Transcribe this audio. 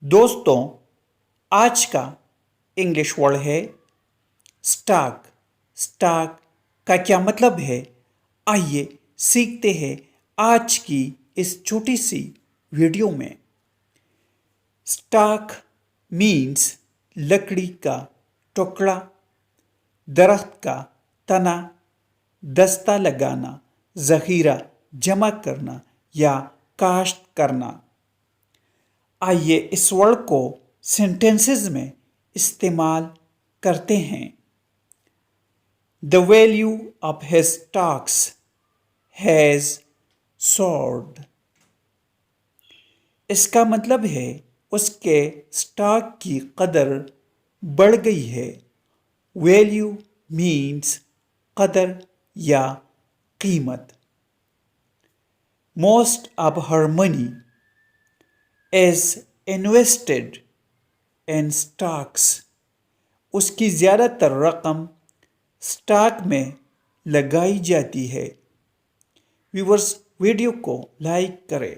दोस्तों, आज का इंग्लिश वर्ड है स्टॉक। स्टॉक का क्या मतलब है? आइए सीखते हैं आज की इस छोटी सी वीडियो में। स्टॉक मीन्स लकड़ी का टुकड़ा, दरख्त का तना, दस्ता लगाना, ज़ख़ीरा जमा करना या काश्त करना। आइए इस वर्ड को सेंटेंसेस में इस्तेमाल करते हैं। The value of his stocks has soared. इसका मतलब है उसके स्टॉक की कदर बढ़ गई है। वैल्यू मीन्स कदर या कीमत। Most of her money is invested in stocks. उसकी ज़्यादातर रकम स्टॉक में लगाई जाती है। व्यूअर्स, वीडियो को लाइक करें।